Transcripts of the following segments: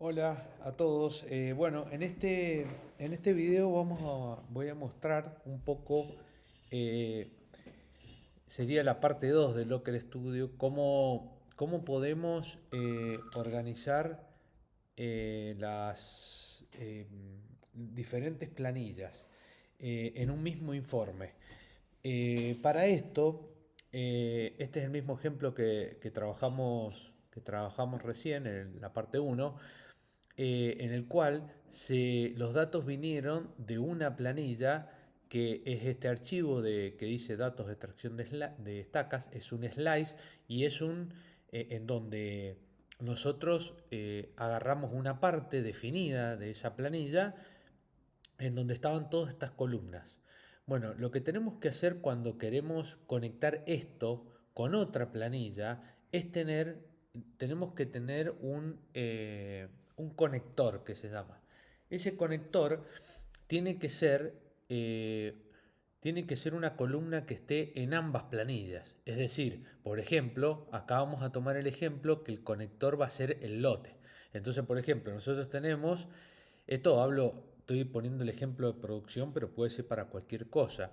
Hola a todos. Bueno, en este video voy a mostrar un poco, eh, sería la parte 2 del Locker Studio, cómo podemos organizar las diferentes planillas en un mismo informe. Para esto, este es el mismo ejemplo que trabajamos recién en la parte uno, en el cual los datos vinieron de una planilla que es este archivo que dice datos de extracción de estacas, es un slice y es en donde nosotros agarramos una parte definida de esa planilla en donde estaban todas estas columnas. Bueno, lo que tenemos que hacer cuando queremos conectar esto con otra planilla es tenemos que tener un conector que se llama. Ese conector tiene que ser, eh, tiene que ser una columna que esté en ambas planillas. Es decir, por ejemplo, acá vamos a tomar el ejemplo que el conector va a ser el lote. Entonces, por ejemplo, nosotros tenemos estoy poniendo el ejemplo de producción, pero puede ser para cualquier cosa.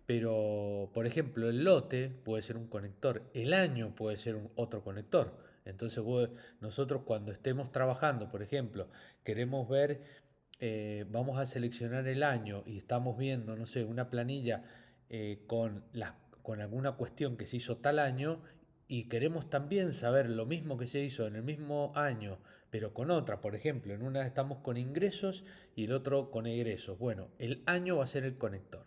Pero, por ejemplo, el lote puede ser un conector, el año puede ser otro conector. Entonces, nosotros cuando estemos trabajando, por ejemplo, queremos ver, vamos a seleccionar el año y estamos viendo, no sé, una planilla con alguna cuestión que se hizo tal año y queremos también saber lo mismo que se hizo en el mismo año, pero con otra. Por ejemplo, en una estamos con ingresos y el otro con egresos. Bueno, el año va a ser el conector.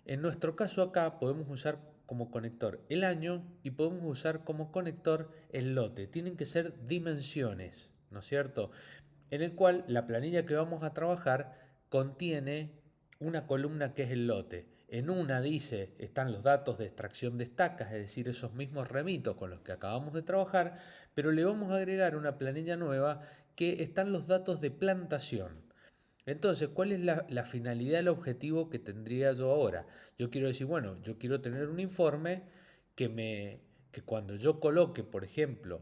En nuestro caso acá podemos usar como conector el año y podemos usar como conector el lote. Tienen que ser dimensiones, ¿no es cierto? En el cual la planilla que vamos a trabajar contiene una columna que es el lote. En una dice están los datos de extracción de estacas, es decir, esos mismos remitos con los que acabamos de trabajar, pero le vamos a agregar una planilla nueva que están los datos de plantación. Entonces, ¿cuál es la finalidad, el objetivo que tendría yo ahora? Yo quiero decir, bueno, yo quiero tener un informe que cuando yo coloque, por ejemplo,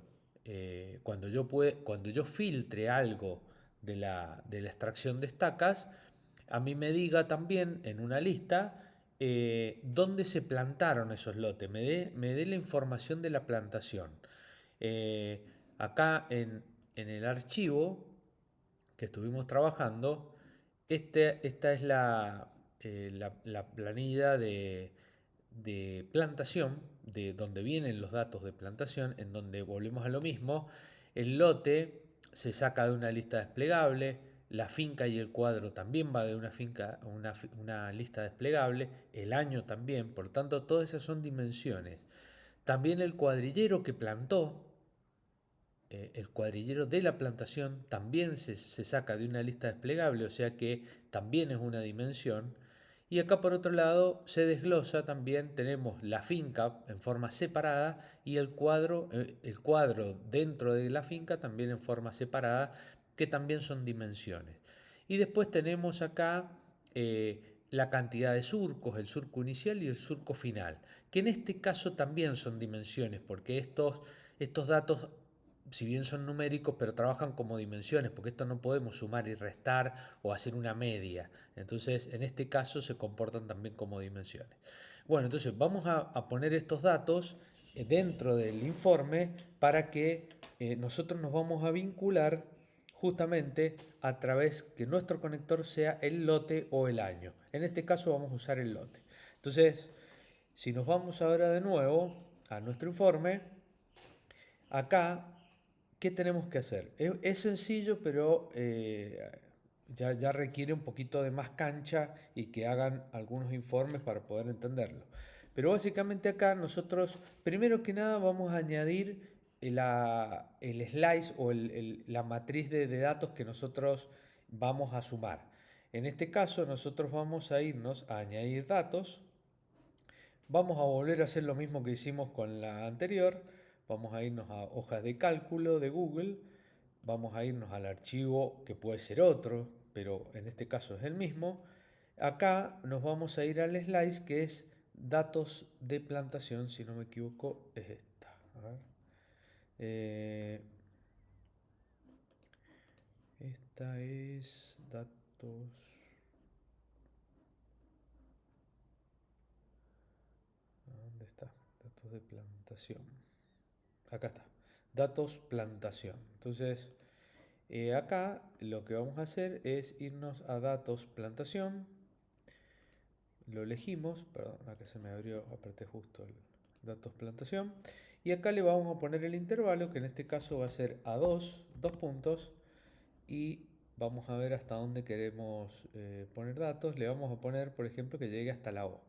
cuando yo filtre algo de la extracción de estacas, a mí me diga también en una lista dónde se plantaron esos lotes, me dé la información de la plantación. Eh, Acá en el archivo que estuvimos trabajando, esta es la planilla de plantación, de donde vienen los datos de plantación, en donde volvemos a lo mismo. El lote se saca de una lista desplegable, la finca y el cuadro también va de una finca a una lista desplegable, el año también, por lo tanto todas esas son dimensiones. También el cuadrillero que plantó, el cuadrillero de la plantación también se saca de una lista desplegable, o sea que también es una dimensión. Y acá por otro lado se desglosa también, tenemos la finca en forma separada y el cuadro dentro de la finca también en forma separada, que también son dimensiones. Y después tenemos acá la cantidad de surcos, el surco inicial y el surco final, que en este caso también son dimensiones, porque estos datos, si bien son numéricos, pero trabajan como dimensiones, porque esto no podemos sumar y restar o hacer una media. Entonces, en este caso se comportan también como dimensiones. Bueno, entonces vamos a poner estos datos dentro del informe para que nosotros nos vamos a vincular justamente a través que nuestro conector sea el lote o el año. En este caso vamos a usar el lote. Entonces, si nos vamos ahora de nuevo a nuestro informe, acá, ¿qué tenemos que hacer? Es sencillo, pero ya requiere un poquito de más cancha y que hagan algunos informes para poder entenderlo. Pero básicamente acá nosotros, primero que nada, vamos a añadir el slice o la matriz de datos que nosotros vamos a sumar. En este caso, nosotros vamos a irnos a añadir datos. Vamos a volver a hacer lo mismo que hicimos con la anterior. Vamos a irnos a hojas de cálculo de Google. Vamos a irnos al archivo que puede ser otro, pero en este caso es el mismo. Acá nos vamos a ir al slice que es datos de plantación, si no me equivoco, es esta. A ver. Eh, Esta es datos. ¿Dónde está? Datos de plantación. Acá está. Datos plantación. Entonces, acá lo que vamos a hacer es irnos a datos plantación. Lo elegimos. Perdón, acá se me abrió, apreté justo el datos plantación. Y acá le vamos a poner el intervalo, que en este caso va a ser a 2 puntos. Y vamos a ver hasta dónde queremos poner datos. Le vamos a poner, por ejemplo, que llegue hasta la O.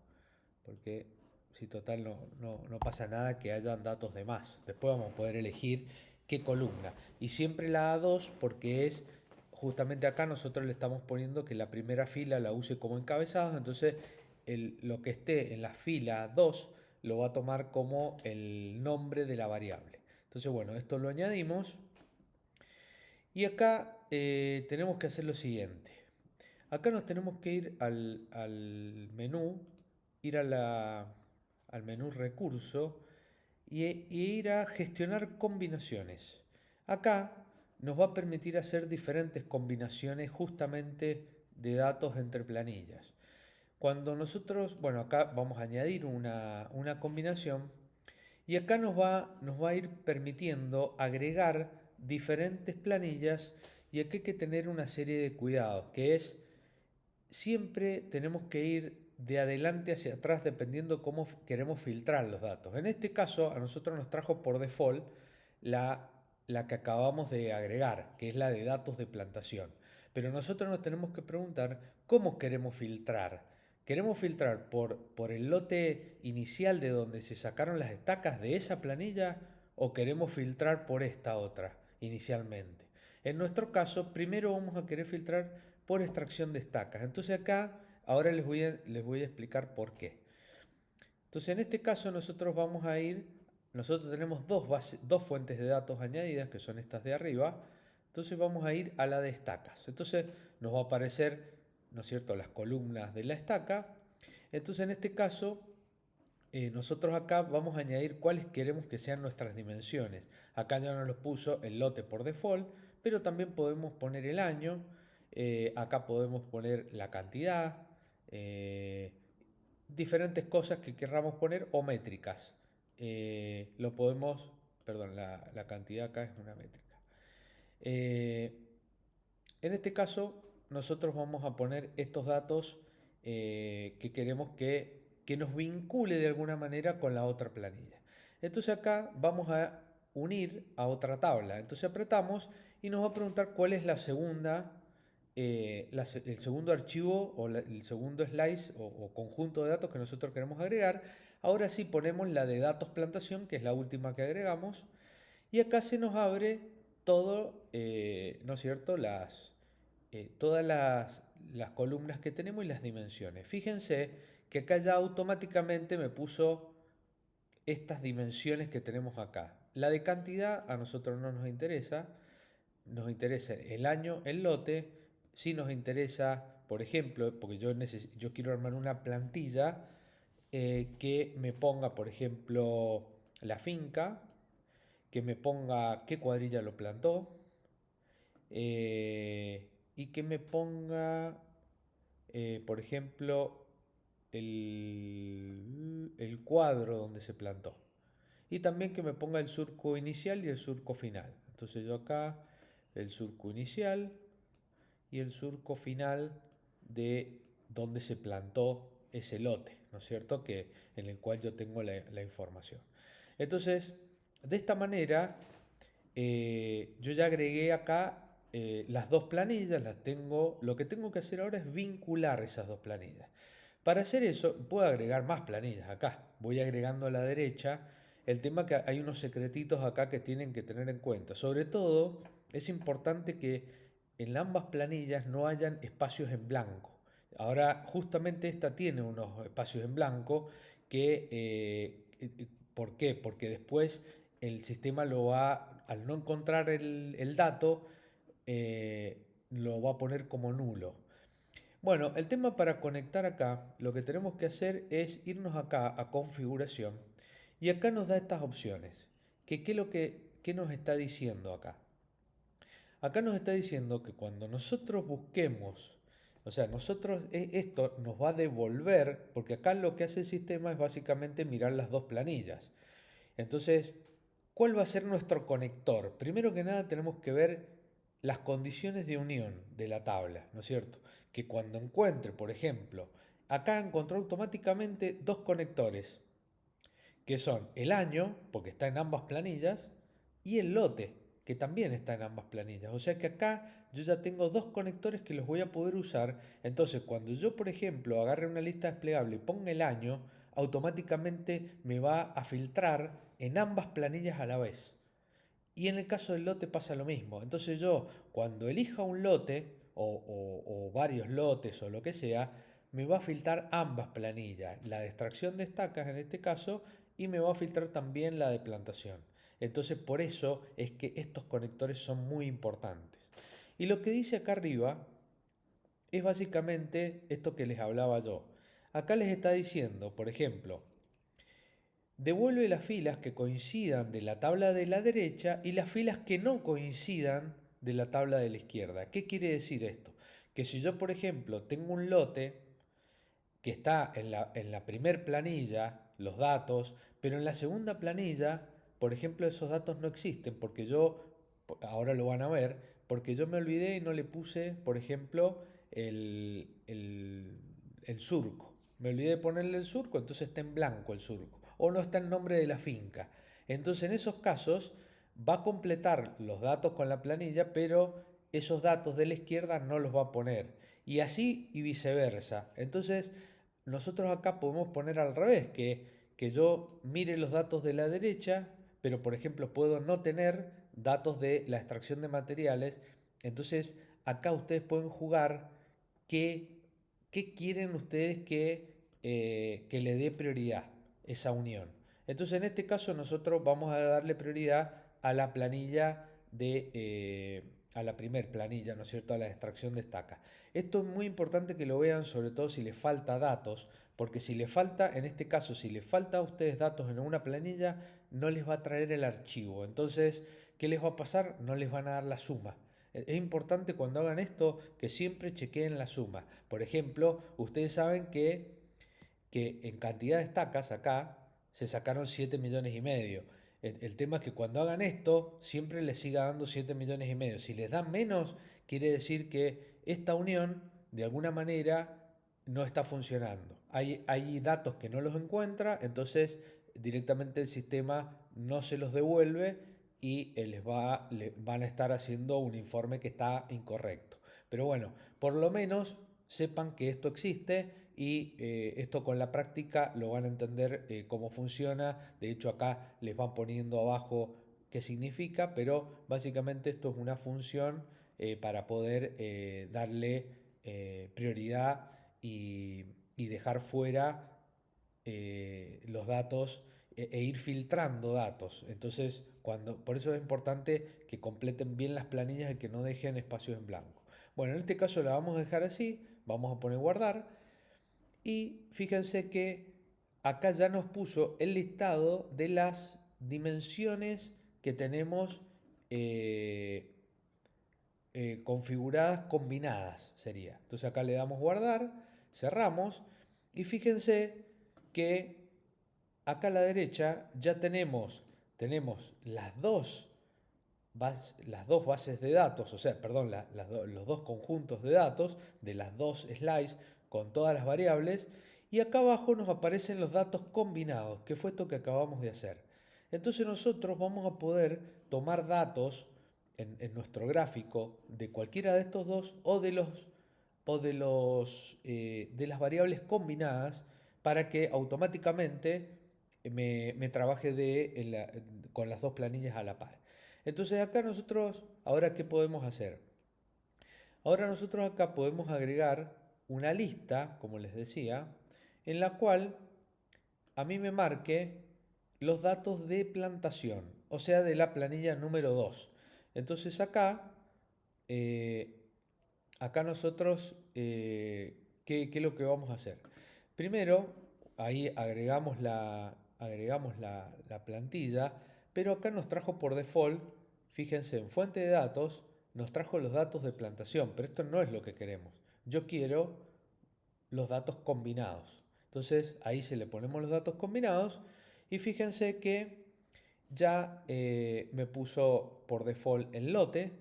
Porque si total no pasa nada que hayan datos de más. Después vamos a poder elegir qué columna. Y siempre la A2 porque es justamente acá nosotros le estamos poniendo que la primera fila la use como encabezado. Entonces lo que esté en la fila 2 lo va a tomar como el nombre de la variable. Entonces bueno, esto lo añadimos. Y acá tenemos que hacer lo siguiente. Acá nos tenemos que ir al menú, ir al menú recurso y ir a gestionar combinaciones. Acá nos va a permitir hacer diferentes combinaciones justamente de datos entre planillas. Cuando nosotros, bueno, acá vamos a añadir una combinación y acá nos va a ir permitiendo agregar diferentes planillas y aquí hay que tener una serie de cuidados, que es siempre tenemos que ir de adelante hacia atrás dependiendo cómo queremos filtrar los datos. En este caso a nosotros nos trajo por default la, la que acabamos de agregar, que es la de datos de plantación. Pero nosotros nos tenemos que preguntar cómo queremos filtrar. ¿Queremos filtrar por el lote inicial de donde se sacaron las estacas de esa planilla o queremos filtrar por esta otra inicialmente? En nuestro caso, primero vamos a querer filtrar por extracción de estacas. Entonces acá, ahora les voy a explicar por qué. Entonces en este caso nosotros vamos a ir, nosotros tenemos dos fuentes de datos añadidas, que son estas de arriba. Entonces vamos a ir a la de estacas. Entonces nos va a aparecer, ¿no es cierto?, las columnas de la estaca. Entonces en este caso nosotros acá vamos a añadir cuáles queremos que sean nuestras dimensiones. Acá ya nos los puso el lote por default, pero también podemos poner el año. Acá podemos poner la cantidad, diferentes cosas que querramos poner o métricas. Lo podemos, perdón, la cantidad acá es una métrica. Eh, en este caso, nosotros vamos a poner estos datos que queremos que nos vincule de alguna manera con la otra planilla. Entonces acá vamos a unir a otra tabla. Entonces apretamos y nos va a preguntar cuál es la segunda, el segundo archivo o el segundo slice o conjunto de datos que nosotros queremos agregar. Ahora sí ponemos la de datos plantación, que es la última que agregamos. Y acá se nos abre todo, ¿no es cierto? Todas las columnas que tenemos y las dimensiones. Fíjense que acá ya automáticamente me puso estas dimensiones que tenemos acá. La de cantidad a nosotros no nos interesa el año, el lote, sí nos interesa, por ejemplo, porque yo quiero armar una plantilla que me ponga, por ejemplo, la finca, que me ponga qué cuadrilla lo plantó y que me ponga, por ejemplo, el cuadro donde se plantó. Y también que me ponga el surco inicial y el surco final. Entonces yo acá el surco inicial y el surco final de donde se plantó ese lote, ¿no es cierto? En el cual yo tengo la información. Entonces, de esta manera, yo ya agregué acá las dos planillas, las tengo. Lo que tengo que hacer ahora es vincular esas dos planillas. Para hacer eso, puedo agregar más planillas acá. Voy agregando a la derecha. El tema que hay unos secretitos acá que tienen que tener en cuenta. Sobre todo, es importante que en ambas planillas no hayan espacios en blanco. Ahora, justamente esta tiene unos espacios en blanco que, ¿por qué? Porque después el sistema lo va, al no encontrar el dato, lo va a poner como nulo. Bueno, el tema para conectar acá, lo que tenemos que hacer es irnos acá a configuración y acá nos da estas opciones. ¿Qué nos está diciendo acá? Acá nos está diciendo que cuando nosotros busquemos, o sea, nosotros esto nos va a devolver, porque acá lo que hace el sistema es básicamente mirar las dos planillas. Entonces, ¿cuál va a ser nuestro conector? Primero que nada tenemos que ver las condiciones de unión de la tabla, ¿no es cierto? Que cuando encuentre, por ejemplo, acá encontró automáticamente dos conectores, que son el año, porque está en ambas planillas, y el lote, que también está en ambas planillas. O sea que acá yo ya tengo dos conectores que los voy a poder usar. Entonces, cuando yo, por ejemplo, agarre una lista desplegable y ponga el año, automáticamente me va a filtrar en ambas planillas a la vez. Y en el caso del lote pasa lo mismo. Entonces yo, cuando elija un lote, o varios lotes o lo que sea, me va a filtrar ambas planillas, la de extracción de estacas en este caso, y me va a filtrar también la de plantación. Entonces por eso es que estos conectores son muy importantes. Y lo que dice acá arriba es básicamente esto que les hablaba yo. Acá les está diciendo, por ejemplo, devuelve las filas que coincidan de la tabla de la derecha y las filas que no coincidan de la tabla de la izquierda. ¿Qué quiere decir esto? Que si yo, por ejemplo, tengo un lote que está en la primer planilla, los datos, pero en la segunda planilla, por ejemplo, esos datos no existen porque yo, ahora lo van a ver, porque yo me olvidé y no le puse, por ejemplo, el surco. Me olvidé de ponerle el surco, entonces está en blanco el surco. O no está el nombre de la finca. Entonces en esos casos va a completar los datos con la planilla, pero esos datos de la izquierda no los va a poner. Y así y viceversa. Entonces nosotros acá podemos poner al revés, que yo mire los datos de la derecha, pero por ejemplo puedo no tener datos de la extracción de materiales. Entonces acá ustedes pueden jugar qué, qué quieren ustedes que le dé prioridad esa unión. Entonces en este caso nosotros vamos a darle prioridad a la planilla a la primer planilla, ¿no es cierto? A la extracción de estacas. Esto es muy importante que lo vean, sobre todo si les falta datos, porque si les falta, en este caso, si les falta a ustedes datos en una planilla, no les va a traer el archivo. Entonces, ¿qué les va a pasar? No les van a dar la suma. Es importante cuando hagan esto que siempre chequeen la suma. Por ejemplo, ustedes saben que en cantidad de estacas acá se sacaron 7 millones y medio. El tema es que cuando hagan esto, siempre les siga dando 7 millones y medio. Si les dan menos, quiere decir que esta unión, de alguna manera, no está funcionando. Hay datos que no los encuentra, entonces directamente el sistema no se los devuelve y les van a estar haciendo un informe que está incorrecto. Pero bueno, por lo menos sepan que esto existe y esto con la práctica lo van a entender cómo funciona. De hecho acá les van poniendo abajo qué significa, pero básicamente esto es una función para poder darle prioridad y dejar fuera los datos e ir filtrando datos. Entonces, por eso es importante que completen bien las planillas y que no dejen espacios en blanco. Bueno, en este caso la vamos a dejar así, vamos a poner guardar y fíjense que acá ya nos puso el listado de las dimensiones que tenemos eh, configuradas combinadas, sería. Entonces acá le damos guardar, cerramos y fíjense que acá a la derecha ya tenemos las dos bases de datos, o sea, perdón, los dos conjuntos de datos de las dos slides con todas las variables, y acá abajo nos aparecen los datos combinados, que fue esto que acabamos de hacer. Entonces nosotros vamos a poder tomar datos en nuestro gráfico de cualquiera de estos dos de las variables combinadas para que automáticamente me trabaje con las dos planillas a la par. Entonces acá nosotros, ahora ¿qué podemos hacer? Ahora nosotros acá podemos agregar una lista, como les decía, en la cual a mí me marque los datos de plantación, o sea, de la planilla número 2. Entonces eh, acá nosotros, ¿qué es lo que vamos a hacer? Primero, ahí agregamos la plantilla, pero acá nos trajo por default, fíjense, en fuente de datos, nos trajo los datos de plantación, pero esto no es lo que queremos. Yo quiero los datos combinados. Entonces ahí se le ponemos los datos combinados y fíjense que ya me puso por default el lote.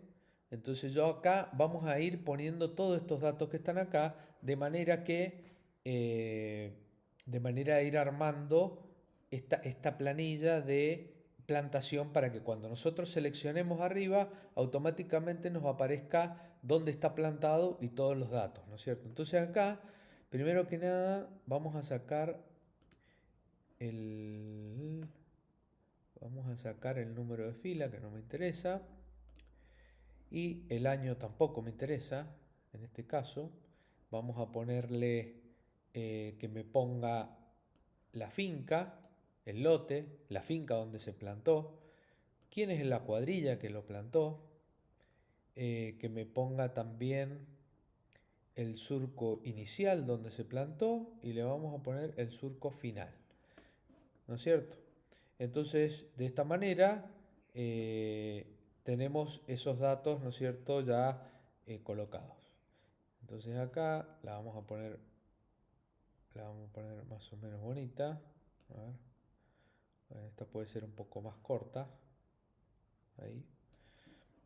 Entonces yo acá vamos a ir poniendo todos estos datos que están acá de manera que de manera a ir armando esta planilla de plantación para que cuando nosotros seleccionemos arriba automáticamente nos aparezca dónde está plantado y todos los datos, ¿no es cierto? Entonces acá, primero que nada, vamos a sacar el vamos a sacar el número de fila que no me interesa y el año tampoco me interesa en este caso. Vamos a ponerle que me ponga la finca, el lote, la finca donde se plantó, quién es la cuadrilla que lo plantó, que me ponga también el surco inicial donde se plantó y le vamos a poner el surco final, ¿no es cierto? Entonces, de esta manera tenemos esos datos, ¿no es cierto?, ya colocados. Entonces acá la vamos a poner más o menos bonita. A ver. Bueno, esta puede ser un poco más corta. Ahí.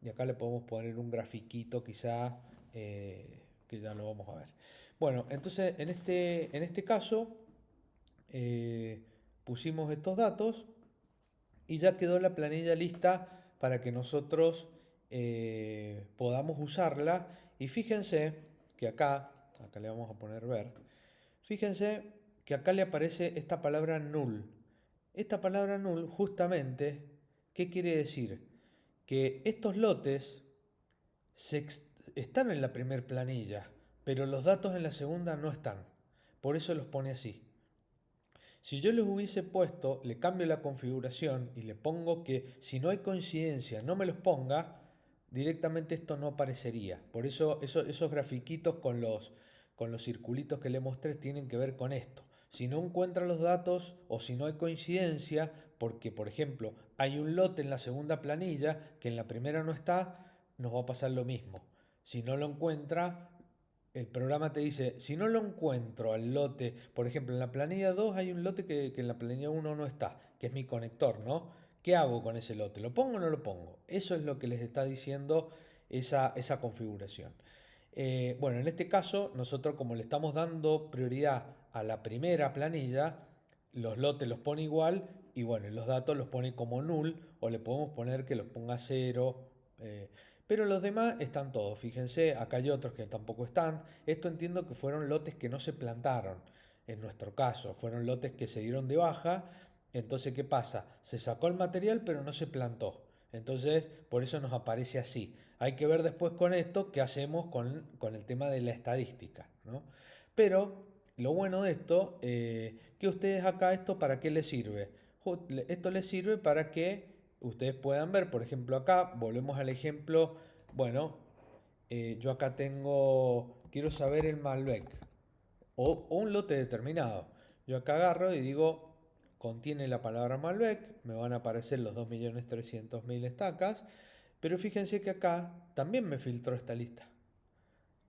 Y acá le podemos poner un grafiquito quizá que ya lo vamos a ver. Bueno, entonces en este caso pusimos estos datos y ya quedó la planilla lista para que nosotros podamos usarla. Y fíjense que acá le vamos a poner ver, fíjense que acá le aparece esta palabra null. Esta palabra null justamente, ¿qué quiere decir? Que estos lotes están en la primer planilla, pero los datos en la segunda no están. Por eso los pone así. Si yo les hubiese puesto, le cambio la configuración y le pongo que si no hay coincidencia no me los ponga, directamente esto no aparecería. Por eso esos grafiquitos con los circulitos que le mostré tienen que ver con esto. Si no encuentra los datos o si no hay coincidencia, porque por ejemplo hay un lote en la segunda planilla que en la primera no está, nos va a pasar lo mismo. Si no lo encuentra, el programa te dice, si no lo encuentro al lote, por ejemplo, en la planilla 2 hay un lote que en la planilla 1 no está, que es mi conector, ¿no? ¿Qué hago con ese lote? ¿Lo pongo o no lo pongo? Eso es lo que les está diciendo esa configuración. Bueno, en este caso, nosotros como le estamos dando prioridad a la primera planilla, los lotes los pone igual y bueno, los datos los pone como null o le podemos poner que los ponga cero. Pero los demás están todos. Fíjense, acá hay otros que tampoco están. Esto entiendo que fueron lotes que no se plantaron. En nuestro caso, fueron lotes que se dieron de baja. Entonces, ¿qué pasa? Se sacó el material, pero no se plantó. Entonces, por eso nos aparece así. Hay que ver después con esto qué hacemos con el tema de la estadística, ¿no? Pero lo bueno de esto, que ustedes acá, ¿esto para qué les sirve? Esto les sirve para que ustedes puedan ver, por ejemplo, acá, volvemos al ejemplo, bueno, yo acá quiero saber el Malbec o un lote determinado. Yo acá agarro y digo, contiene la palabra Malbec, me van a aparecer los 2.300.000 estacas, pero fíjense que acá también me filtró esta lista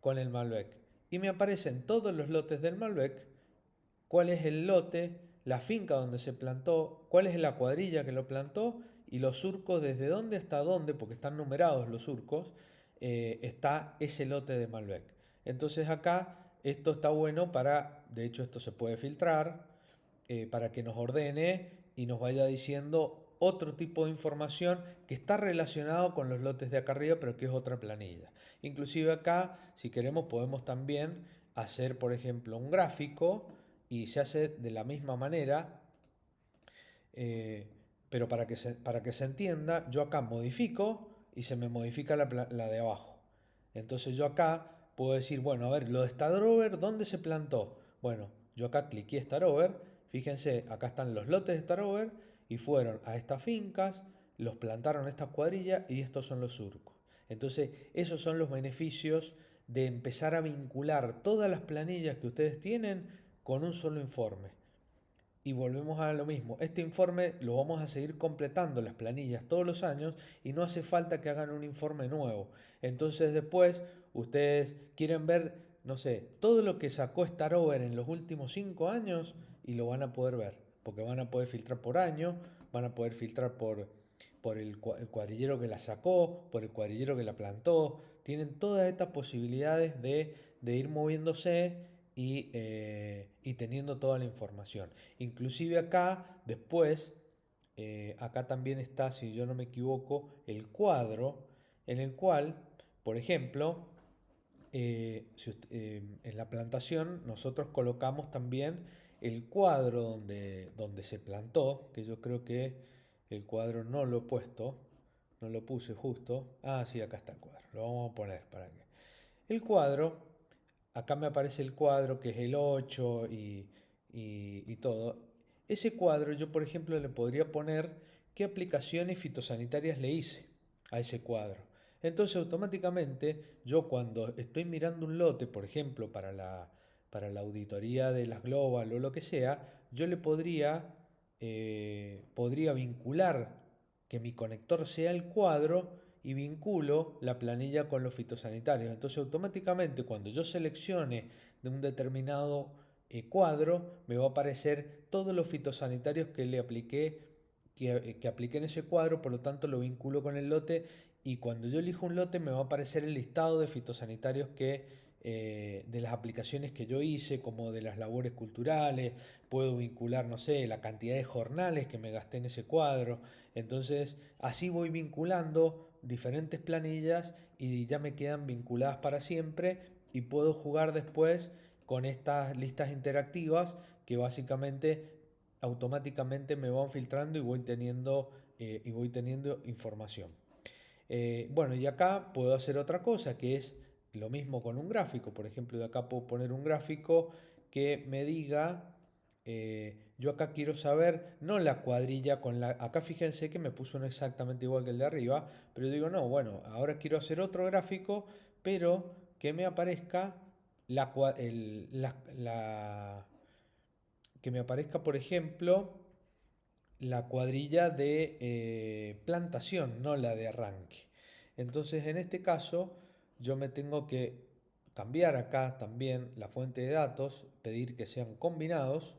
con el Malbec y me aparecen todos los lotes del Malbec, cuál es el lote, la finca donde se plantó, cuál es la cuadrilla que lo plantó y los surcos desde dónde hasta dónde, porque están numerados los surcos, está ese lote de Malbec. Entonces acá esto está bueno de hecho esto se puede filtrar, para que nos ordene y nos vaya diciendo otro tipo de información que está relacionado con los lotes de acá arriba, pero que es otra planilla. Inclusive acá, si queremos, podemos también hacer, por ejemplo, un gráfico y se hace de la misma manera, eh, pero para que se entienda, yo acá modifico y se me modifica la de abajo. Entonces yo acá puedo decir, bueno, a ver, lo de Starover, ¿dónde se plantó? Bueno, yo acá cliqué Starover, fíjense, acá están los lotes de Starover y fueron a estas fincas, los plantaron estas cuadrillas y estos son los surcos. Entonces, esos son los beneficios de empezar a vincular todas las planillas que ustedes tienen con un solo informe. Y volvemos a lo mismo. Este informe lo vamos a seguir completando las planillas todos los años y no hace falta que hagan un informe nuevo. Entonces después ustedes quieren ver, no sé, todo lo que sacó Starover en los últimos 5 años y lo van a poder ver. Porque van a poder filtrar por año, van a poder filtrar por el cuadrillero que la sacó, por el cuadrillero que la plantó. Tienen todas estas posibilidades de ir moviéndose y teniendo toda la información. Inclusive acá, después, acá también está, si yo no me equivoco, el cuadro en el cual, por ejemplo, en la plantación nosotros colocamos también el cuadro donde se plantó, que yo creo que el cuadro no lo he puesto, no lo puse justo. Ah, sí, acá está el cuadro, lo vamos a poner para que... El cuadro, acá me aparece el cuadro que es el 8 y todo. Ese cuadro yo, por ejemplo, le podría poner qué aplicaciones fitosanitarias le hice a ese cuadro. Entonces, automáticamente, yo cuando estoy mirando un lote, por ejemplo, para la auditoría de las Global o lo que sea, yo le podría vincular que mi conector sea el cuadro y vinculo la planilla con los fitosanitarios. Entonces automáticamente cuando yo seleccione de un determinado cuadro, me va a aparecer todos los fitosanitarios que le apliqué, que apliqué en ese cuadro, por lo tanto lo vinculo con el lote y cuando yo elijo un lote me va a aparecer el listado de fitosanitarios de las aplicaciones que yo hice, como de las labores culturales, puedo vincular, no sé, la cantidad de jornales que me gasté en ese cuadro. Entonces, así voy vinculando diferentes planillas y ya me quedan vinculadas para siempre y puedo jugar después con estas listas interactivas que básicamente automáticamente me van filtrando y voy teniendo información. Bueno, y acá puedo hacer otra cosa que es lo mismo con un gráfico. Por ejemplo, de acá puedo poner un gráfico que me diga, yo acá quiero saber, no la cuadrilla con la... Acá fíjense que me puso uno exactamente igual que el de arriba, pero digo, no, bueno, ahora quiero hacer otro gráfico, pero que me aparezca que me aparezca, por ejemplo, la cuadrilla de plantación, no la de arranque. Entonces, en este caso, yo me tengo que cambiar acá también la fuente de datos, pedir que sean combinados.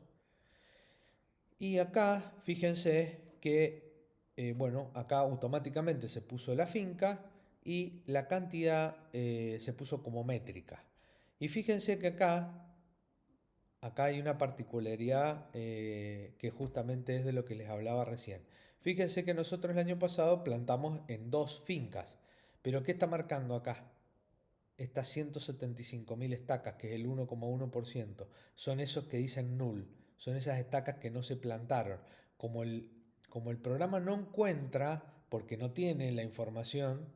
Y acá, fíjense que, bueno, acá automáticamente se puso la finca y la cantidad se puso como métrica. Y fíjense que acá hay una particularidad que justamente es de lo que les hablaba recién. Fíjense que nosotros el año pasado plantamos en 2 fincas, pero ¿qué está marcando acá? Estas 175.000 estacas, que es el 1,1%, son esos que dicen null, son esas estacas que no se plantaron. Como el, como el programa no encuentra, porque no tiene la información,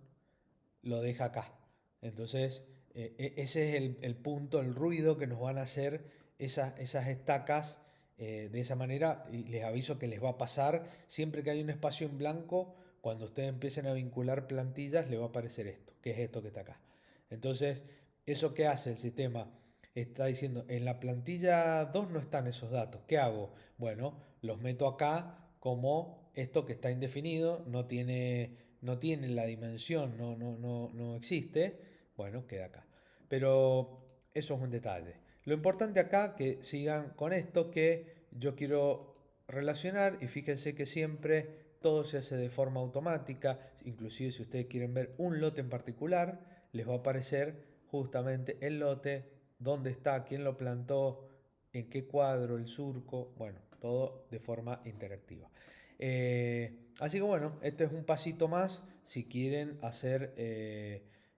lo deja acá. Entonces, ese es el punto, el ruido que nos van a hacer esas estacas de esa manera. Y les aviso que les va a pasar siempre que hay un espacio en blanco, cuando ustedes empiecen a vincular plantillas, le va a aparecer esto, que es esto que está acá. Entonces, ¿eso qué hace el sistema? Está diciendo, en la plantilla 2 no están esos datos. ¿Qué hago? Bueno, los meto acá como esto que está indefinido, no tiene la dimensión, no existe. Bueno, queda acá. Pero eso es un detalle. Lo importante acá que sigan con esto que yo quiero relacionar y fíjense que siempre todo se hace de forma automática, inclusive si ustedes quieren ver un lote en particular, les va a aparecer justamente el lote, dónde está, quién lo plantó, en qué cuadro, el surco, bueno, todo de forma interactiva. Así que bueno, este es un pasito más si quieren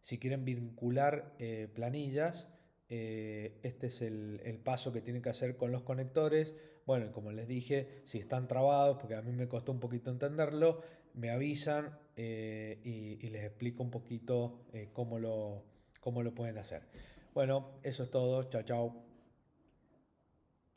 si quieren vincular planillas. Este es el paso que tienen que hacer con los conectores. Bueno, como les dije, si están trabados, porque a mí me costó un poquito entenderlo, me avisan y les explico un poquito cómo lo pueden hacer. Bueno, eso es todo. Chao, chao.